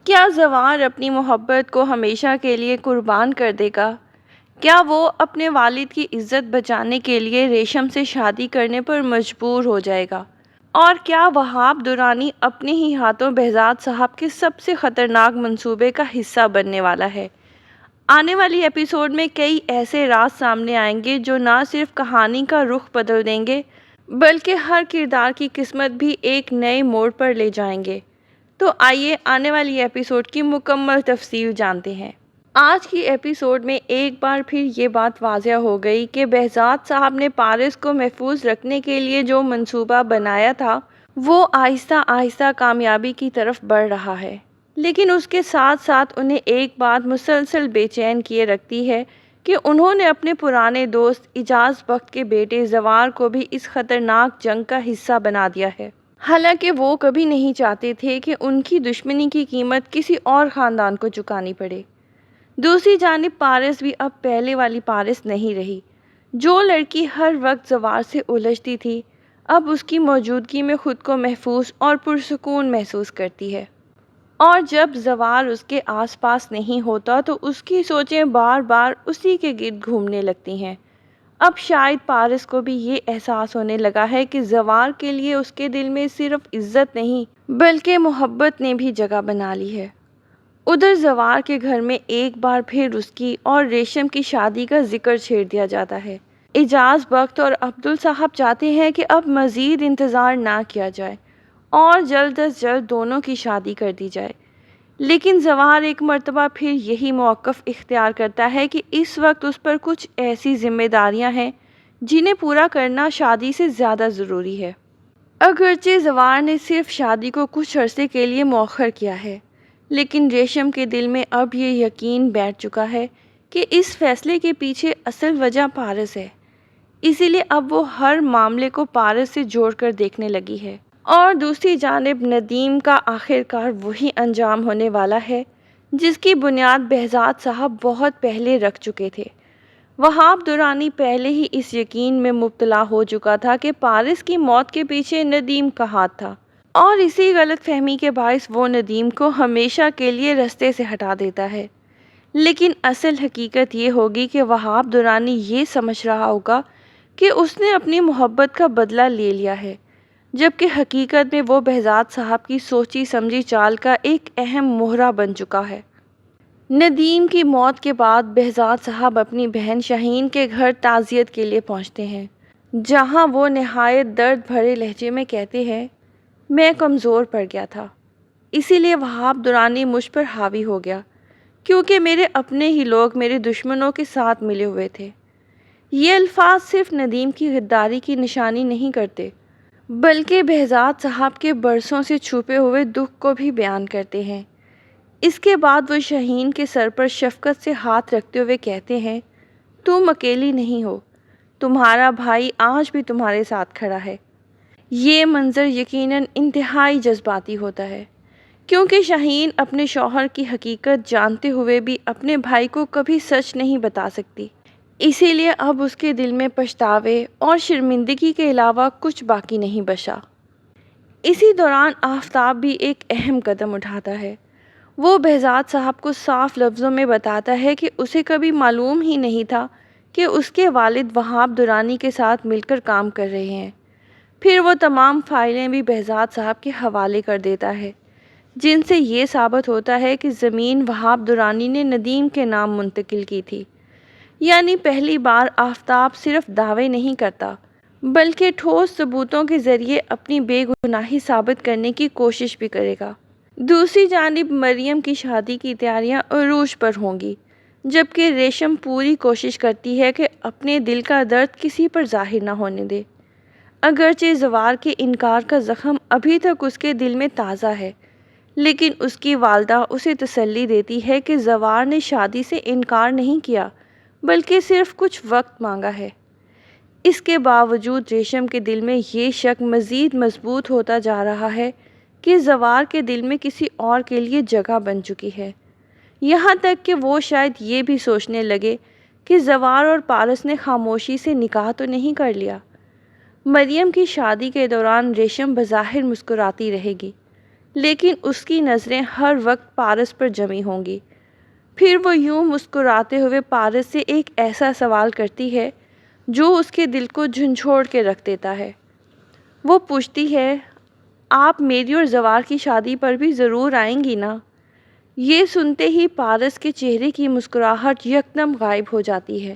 کیا زوار اپنی محبت کو ہمیشہ کے لیے قربان کر دے گا؟ کیا وہ اپنے والد کی عزت بچانے کے لیے ریشم سے شادی کرنے پر مجبور ہو جائے گا؟ اور کیا وہاب درانی اپنے ہی ہاتھوں بہزاد صاحب کے سب سے خطرناک منصوبے کا حصہ بننے والا ہے؟ آنے والی ایپیسوڈ میں کئی ایسے راز سامنے آئیں گے جو نہ صرف کہانی کا رخ بدل دیں گے بلکہ ہر کردار کی قسمت بھی ایک نئے موڑ پر لے جائیں گے۔ تو آئیے آنے والی ایپیسوڈ کی مکمل تفصیل جانتے ہیں۔ آج کی ایپیسوڈ میں ایک بار پھر یہ بات واضح ہو گئی کہ بہزاد صاحب نے پارس کو محفوظ رکھنے کے لیے جو منصوبہ بنایا تھا وہ آہستہ آہستہ کامیابی کی طرف بڑھ رہا ہے، لیکن اس کے ساتھ ساتھ انہیں ایک بات مسلسل بے چین کیے رکھتی ہے کہ انہوں نے اپنے پرانے دوست اعجاز بخت کے بیٹے زوار کو بھی اس خطرناک جنگ کا حصہ بنا دیا ہے، حالانکہ وہ کبھی نہیں چاہتے تھے کہ ان کی دشمنی کی قیمت کسی اور خاندان کو چکانی پڑے۔ دوسری جانب پارس بھی اب پہلے والی پارس نہیں رہی۔ جو لڑکی ہر وقت زوار سے الجھتی تھی اب اس کی موجودگی میں خود کو محفوظ اور پرسکون محسوس کرتی ہے، اور جب زوار اس کے آس پاس نہیں ہوتا تو اس کی سوچیں بار بار اسی کے گرد گھومنے لگتی ہیں۔ اب شاید پارس کو بھی یہ احساس ہونے لگا ہے کہ زوار کے لیے اس کے دل میں صرف عزت نہیں بلکہ محبت نے بھی جگہ بنا لی ہے۔ ادھر زوار کے گھر میں ایک بار پھر اس کی اور ریشم کی شادی کا ذکر چھیڑ دیا جاتا ہے۔ اعجاز بخت اور عبدل صاحب چاہتے ہیں کہ اب مزید انتظار نہ کیا جائے اور جلد از جلد دونوں کی شادی کر دی جائے، لیکن زوار ایک مرتبہ پھر یہی موقف اختیار کرتا ہے کہ اس وقت اس پر کچھ ایسی ذمہ داریاں ہیں جنہیں پورا کرنا شادی سے زیادہ ضروری ہے۔ اگرچہ زوار نے صرف شادی کو کچھ عرصے کے لیے مؤخر کیا ہے، لیکن ریشم کے دل میں اب یہ یقین بیٹھ چکا ہے کہ اس فیصلے کے پیچھے اصل وجہ پارس ہے، اسی لیے اب وہ ہر معاملے کو پارس سے جوڑ کر دیکھنے لگی ہے۔ اور دوسری جانب ندیم کا آخر کار وہی انجام ہونے والا ہے جس کی بنیاد بہزاد صاحب بہت پہلے رکھ چکے تھے۔ وہاب درانی پہلے ہی اس یقین میں مبتلا ہو چکا تھا کہ پارس کی موت کے پیچھے ندیم کا ہاتھ تھا، اور اسی غلط فہمی کے باعث وہ ندیم کو ہمیشہ کے لیے رستے سے ہٹا دیتا ہے۔ لیکن اصل حقیقت یہ ہوگی کہ وہاب درانی یہ سمجھ رہا ہوگا کہ اس نے اپنی محبت کا بدلہ لے لیا ہے، جبکہ حقیقت میں وہ بہزاد صاحب کی سوچی سمجھی چال کا ایک اہم مہرہ بن چکا ہے۔ ندیم کی موت کے بعد بہزاد صاحب اپنی بہن شاہین کے گھر تعزیت کے لیے پہنچتے ہیں، جہاں وہ نہایت درد بھرے لہجے میں کہتے ہیں، میں کمزور پڑ گیا تھا، اسی لیے وہاب درانی مجھ پر حاوی ہو گیا، کیونکہ میرے اپنے ہی لوگ میرے دشمنوں کے ساتھ ملے ہوئے تھے۔ یہ الفاظ صرف ندیم کی غداری کی نشانی نہیں کرتے بلکہ بہزاد صاحب کے برسوں سے چھپے ہوئے دکھ کو بھی بیان کرتے ہیں۔ اس کے بعد وہ شاہین کے سر پر شفقت سے ہاتھ رکھتے ہوئے کہتے ہیں، تم اکیلی نہیں ہو، تمہارا بھائی آج بھی تمہارے ساتھ کھڑا ہے۔ یہ منظر یقیناً انتہائی جذباتی ہوتا ہے، کیونکہ شاہین اپنے شوہر کی حقیقت جانتے ہوئے بھی اپنے بھائی کو کبھی سچ نہیں بتا سکتی، اسی لیے اب اس کے دل میں پچھتاوے اور شرمندگی کے علاوہ کچھ باقی نہیں بچا۔ اسی دوران آفتاب بھی ایک اہم قدم اٹھاتا ہے۔ وہ بہزاد صاحب کو صاف لفظوں میں بتاتا ہے کہ اسے کبھی معلوم ہی نہیں تھا کہ اس کے والد وہاب درانی کے ساتھ مل کر کام کر رہے ہیں۔ پھر وہ تمام فائلیں بھی بہزاد صاحب کے حوالے کر دیتا ہے، جن سے یہ ثابت ہوتا ہے کہ زمین وہاب درانی نے ندیم کے نام منتقل کی تھی۔ یعنی پہلی بار آفتاب صرف دعوے نہیں کرتا بلکہ ٹھوس ثبوتوں کے ذریعے اپنی بے گناہی ثابت کرنے کی کوشش بھی کرے گا۔ دوسری جانب مریم کی شادی کی تیاریاں عروج پر ہوں گی، جبکہ ریشم پوری کوشش کرتی ہے کہ اپنے دل کا درد کسی پر ظاہر نہ ہونے دے۔ اگرچہ زوار کے انکار کا زخم ابھی تک اس کے دل میں تازہ ہے، لیکن اس کی والدہ اسے تسلی دیتی ہے کہ زوار نے شادی سے انکار نہیں کیا بلکہ صرف کچھ وقت مانگا ہے۔ اس کے باوجود ریشم کے دل میں یہ شک مزید مضبوط ہوتا جا رہا ہے کہ زوار کے دل میں کسی اور کے لیے جگہ بن چکی ہے، یہاں تک کہ وہ شاید یہ بھی سوچنے لگے کہ زوار اور پارس نے خاموشی سے نکاح تو نہیں کر لیا۔ مریم کی شادی کے دوران ریشم بظاہر مسکراتی رہے گی، لیکن اس کی نظریں ہر وقت پارس پر جمی ہوں گی۔ پھر وہ یوں مسکراتے ہوئے پارس سے ایک ایسا سوال کرتی ہے جو اس کے دل کو جھنجھوڑ کے رکھ دیتا ہے۔ وہ پوچھتی ہے، آپ میری اور زوار کی شادی پر بھی ضرور آئیں گی نا؟ یہ سنتے ہی پارس کے چہرے کی مسکراہٹ یکدم غائب ہو جاتی ہے،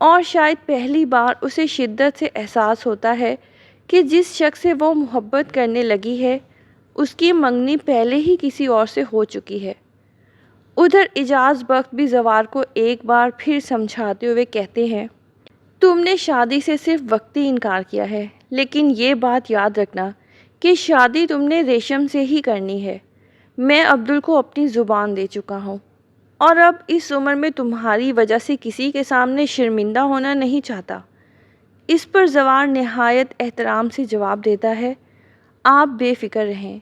اور شاید پہلی بار اسے شدت سے احساس ہوتا ہے کہ جس شخص سے وہ محبت کرنے لگی ہے اس کی منگنی پہلے ہی کسی اور سے ہو چکی ہے۔ ادھر اعجاز بخت بھی زوار کو ایک بار پھر سمجھاتے ہوئے کہتے ہیں، تم نے شادی سے صرف وقتی انکار کیا ہے، لیکن یہ بات یاد رکھنا کہ شادی تم نے ریشم سے ہی کرنی ہے۔ میں عبدل کو اپنی زبان دے چکا ہوں، اور اب اس عمر میں تمہاری وجہ سے کسی کے سامنے شرمندہ ہونا نہیں چاہتا۔ اس پر زوار نہایت احترام سے جواب دیتا ہے، آپ بے فکر رہیں،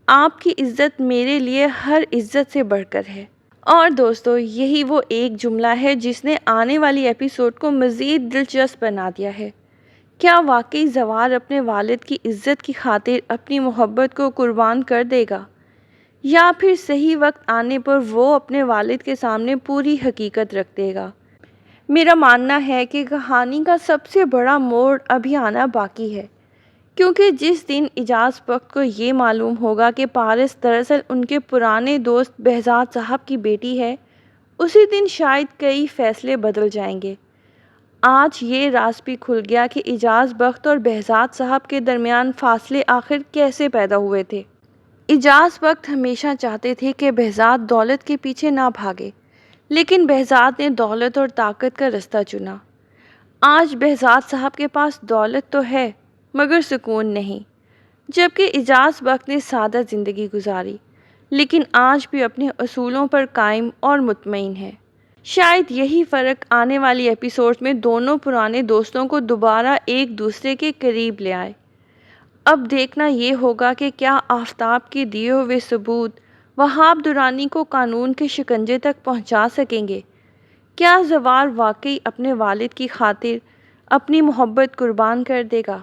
آپ کی عزت میرے لیے ہر عزت سے بڑھ کر ہے۔ اور دوستو، یہی وہ ایک جملہ ہے جس نے آنے والی ایپیسوڈ کو مزید دلچسپ بنا دیا ہے۔ کیا واقعی زوار اپنے والد کی عزت کی خاطر اپنی محبت کو قربان کر دے گا، یا پھر صحیح وقت آنے پر وہ اپنے والد کے سامنے پوری حقیقت رکھ دے گا؟ میرا ماننا ہے کہ کہانی کا سب سے بڑا موڑ ابھی آنا باقی ہے، کیونکہ جس دن اعجاز بخت کو یہ معلوم ہوگا کہ پارس دراصل ان کے پرانے دوست بہزاد صاحب کی بیٹی ہے، اسی دن شاید کئی فیصلے بدل جائیں گے۔ آج یہ راز بھی کھل گیا کہ اعجاز بخت اور بہزاد صاحب کے درمیان فاصلے آخر کیسے پیدا ہوئے تھے۔ اعجاز بخت ہمیشہ چاہتے تھے کہ بہزاد دولت کے پیچھے نہ بھاگے، لیکن بہزاد نے دولت اور طاقت کا رستہ چنا۔ آج بہزاد صاحب کے پاس دولت تو ہے مگر سکون نہیں، جبکہ اعجاز بخت نے سادہ زندگی گزاری، لیکن آج بھی اپنے اصولوں پر قائم اور مطمئن ہے۔ شاید یہی فرق آنے والی ایپیسوڈ میں دونوں پرانے دوستوں کو دوبارہ ایک دوسرے کے قریب لے آئے۔ اب دیکھنا یہ ہوگا کہ کیا آفتاب کے دیے ہوئے ثبوت وہاب درانی کو قانون کے شکنجے تک پہنچا سکیں گے؟ کیا زوار واقعی اپنے والد کی خاطر اپنی محبت قربان کر دے گا؟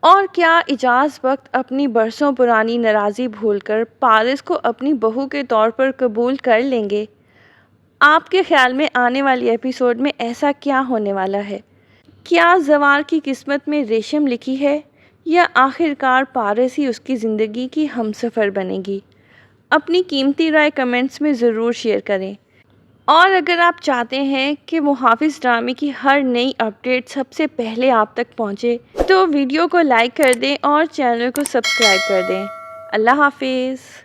اور کیا اعجاز بخت اپنی برسوں پرانی ناراضی بھول کر پارس کو اپنی بہو کے طور پر قبول کر لیں گے؟ آپ کے خیال میں آنے والی ایپیسوڈ میں ایسا کیا ہونے والا ہے؟ کیا زوار کی قسمت میں ریشم لکھی ہے، یا آخرکار پارس ہی اس کی زندگی کی ہمسفر بنے گی؟ اپنی قیمتی رائے کمنٹس میں ضرور شیئر کریں، اور اگر آپ چاہتے ہیں کہ محافظ ڈرامے کی ہر نئی اپڈیٹ سب سے پہلے آپ تک پہنچے تو ویڈیو کو لائک کر دیں اور چینل کو سبسکرائب کر دیں۔ اللہ حافظ۔